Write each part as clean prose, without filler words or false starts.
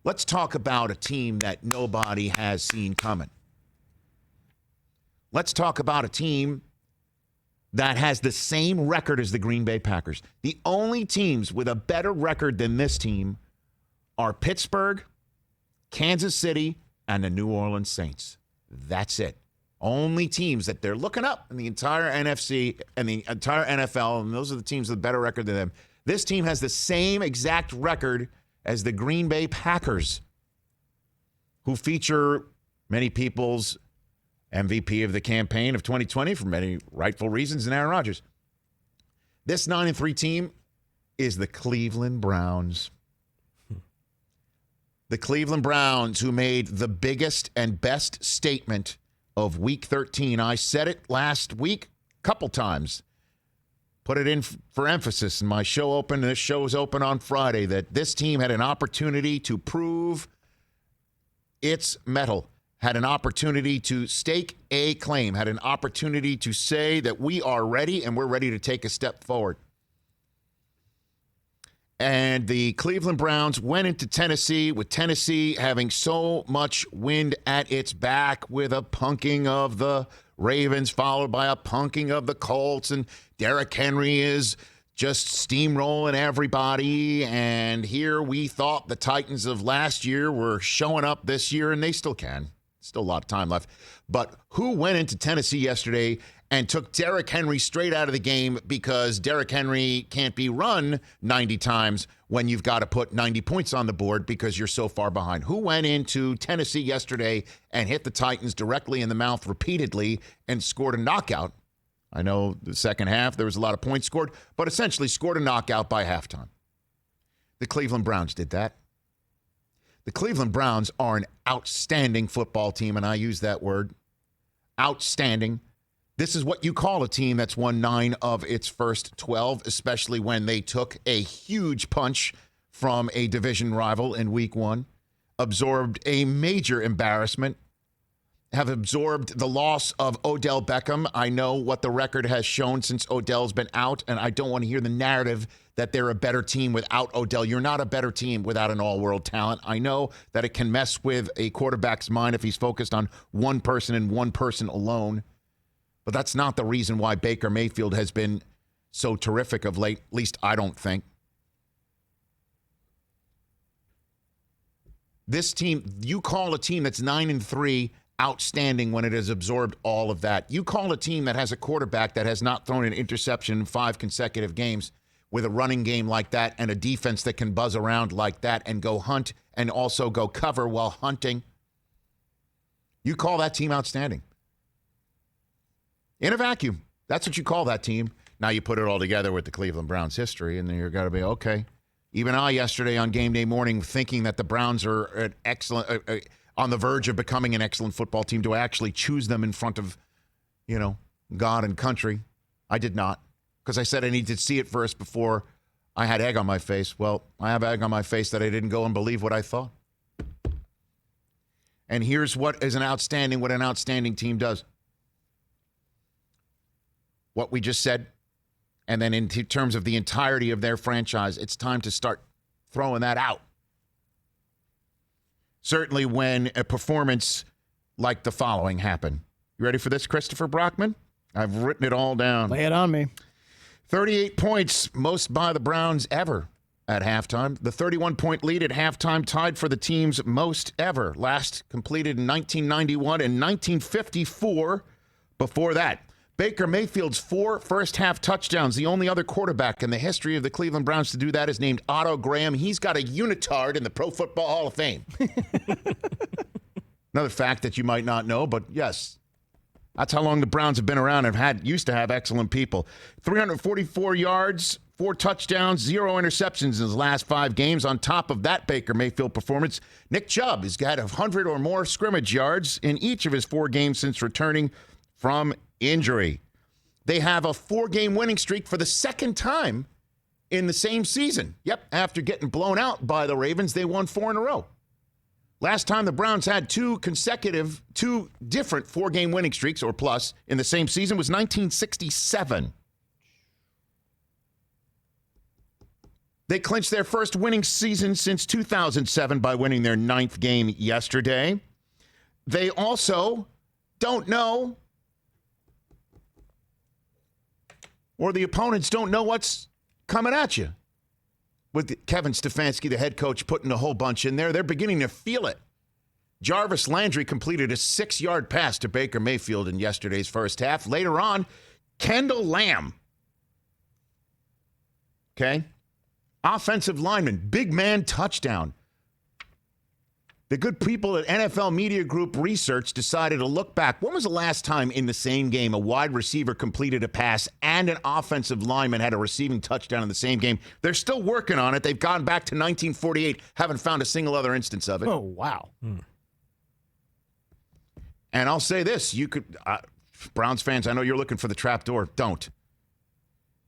Let's talk about a team that nobody has seen coming. Let's talk about a team that has the same record as the Green Bay Packers. The only teams with a better record than this team are Pittsburgh, Kansas City, and the New Orleans Saints. That's it. Only teams that they're looking up in the entire NFC and the entire NFL, and those are the teams with a better record than them. This team has the same exact record as the Green Bay Packers, who feature many people's MVP of the campaign of 2020 for many rightful reasons in Aaron Rodgers. This 9-3 team is the Cleveland Browns. The Cleveland Browns, who made the biggest and best statement of Week 13. I said it last week a couple times. Put it in for emphasis in my show open. This show is open on Friday, that this team had an opportunity to prove its mettle, had an opportunity to stake a claim, had an opportunity to say that we are ready and we're ready to take a step forward. And the Cleveland Browns went into Tennessee with Tennessee having so much wind at its back, with a punking of the Ravens followed by a punking of the Colts. And Derrick Henry is just steamrolling everybody. And here we thought the Titans of last year were showing up this year, and they still can. Still a lot of time left. But who went into Tennessee yesterday and took Derrick Henry straight out of the game because Derrick Henry can't be run 90 times when you've got to put 90 points on the board because you're so far behind? Who went into Tennessee yesterday and hit the Titans directly in the mouth repeatedly and scored a knockout? I know the second half there was a lot of points scored, but essentially scored a knockout by halftime. The Cleveland Browns did that. The Cleveland Browns are an outstanding football team, and I use that word, outstanding. This is what you call a team that's won 9 of its first 12, especially when they took a huge punch from a division rival in week 1, absorbed a major embarrassment, have absorbed the loss of Odell Beckham. I know what the record has shown since Odell's been out, and I don't want to hear the narrative that they're a better team without Odell. You're not a better team without an all-world talent. I know that it can mess with a quarterback's mind if he's focused on one person and one person alone. But that's not the reason why Baker Mayfield has been so terrific of late, at least I don't think. This team, you call a team that's 9-3 outstanding when it has absorbed all of that. You call a team that has a quarterback that has not thrown an interception in 5 consecutive games with a running game like that and a defense that can buzz around like that and go hunt and also go cover while hunting. You call that team outstanding. In a vacuum. That's what you call that team. Now you put it all together with the Cleveland Browns history, and then you're got to be, okay. Even I yesterday on game day morning thinking that the Browns are an excellent, on the verge of becoming an excellent football team. Do I actually choose them in front of, God and country? I did not, because I said I needed to see it first before I had egg on my face. Well, I have egg on my face that I didn't go and believe what I thought. And here's what an outstanding team does. What we just said, and then in terms of the entirety of their franchise, it's time to start throwing that out. Certainly when a performance like the following happened. You ready for this, Christopher Brockman? I've written it all down. Lay it on me. 38 points, most by the Browns ever at halftime. The 31-point lead at halftime tied for the team's most ever. Last completed in 1991 and 1954 before that. Baker Mayfield's 4 first-half touchdowns. The only other quarterback in the history of the Cleveland Browns to do that is named Otto Graham. He's got a unitard in the Pro Football Hall of Fame. Another fact that you might not know, but yes, that's how long the Browns have been around and used to have excellent people. 344 yards, 4 touchdowns, 0 interceptions in his last 5 games. On top of that Baker Mayfield performance, Nick Chubb has got 100 or more scrimmage yards in each of his 4 games since returning from injury. They have a 4-game winning streak for the second time in the same season. Yep, after getting blown out by the Ravens, they won 4 in a row. Last time the Browns had 2 different 4-game winning streaks or plus in the same season was 1967. They clinched their first winning season since 2007 by winning their 9th game yesterday. They also don't know, or the opponents don't know what's coming at you. With Kevin Stefanski, the head coach, putting a whole bunch in there, they're beginning to feel it. Jarvis Landry completed a 6-yard pass to Baker Mayfield in yesterday's first half. Later on, Kendall Lamb, okay, offensive lineman, big man touchdown. The good people at NFL Media Group Research decided to look back. When was the last time in the same game a wide receiver completed a pass and an offensive lineman had a receiving touchdown in the same game? They're still working on it. They've gone back to 1948, haven't found a single other instance of it. Oh, wow. And I'll say this, you could, Browns fans, I know you're looking for the trap door. Don't.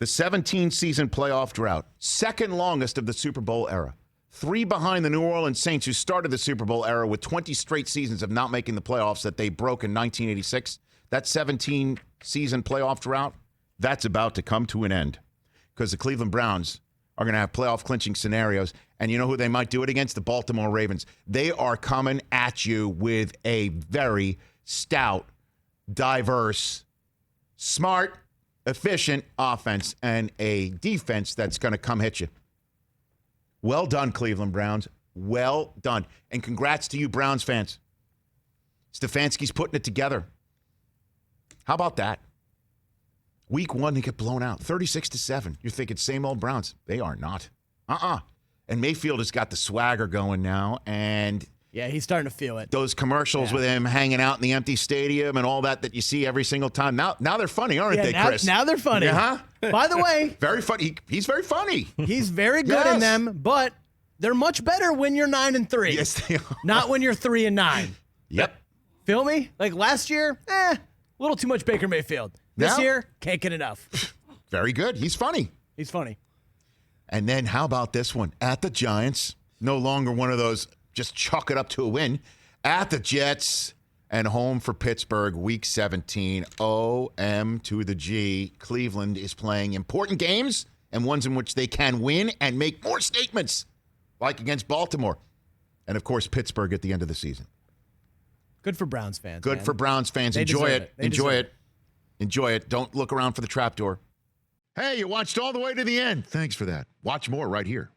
The 17-season playoff drought, second longest of the Super Bowl era. 3 behind the New Orleans Saints, who started the Super Bowl era with 20 straight seasons of not making the playoffs that they broke in 1986. That 17-season playoff drought, that's about to come to an end because the Cleveland Browns are going to have playoff clinching scenarios. And you know who they might do it against? The Baltimore Ravens. They are coming at you with a very stout, diverse, smart, efficient offense and a defense that's going to come hit you. Well done, Cleveland Browns. Well done. And congrats to you, Browns fans. Stefanski's putting it together. How about that? Week 1, they get blown out, 36-7. You're thinking, same old Browns. They are not. And Mayfield has got the swagger going now, and yeah, he's starting to feel it. Those commercials with him hanging out in the empty stadium and all that you see every single time. Now they're funny, aren't they, Chris? Now they're funny. Uh-huh. By the way, very funny. He's very funny. He's very good in them, but they're much better when you're 9-3. Yes, they are. Not when you're 3-9. Yep. Feel me? Like last year, a little too much Baker Mayfield. This year, can't get enough. Very good. He's funny. He's funny. And then how about this one? At the Giants, no longer one of those just chalk it up to a win. At the Jets and home for Pittsburgh, Week 17. O-M to the G. Cleveland is playing important games and ones in which they can win and make more statements, like against Baltimore. And, of course, Pittsburgh at the end of the season. Good for Browns fans. Good for Browns fans. Enjoy it. Enjoy it. Enjoy it. Don't look around for the trapdoor. Hey, you watched all the way to the end. Thanks for that. Watch more right here.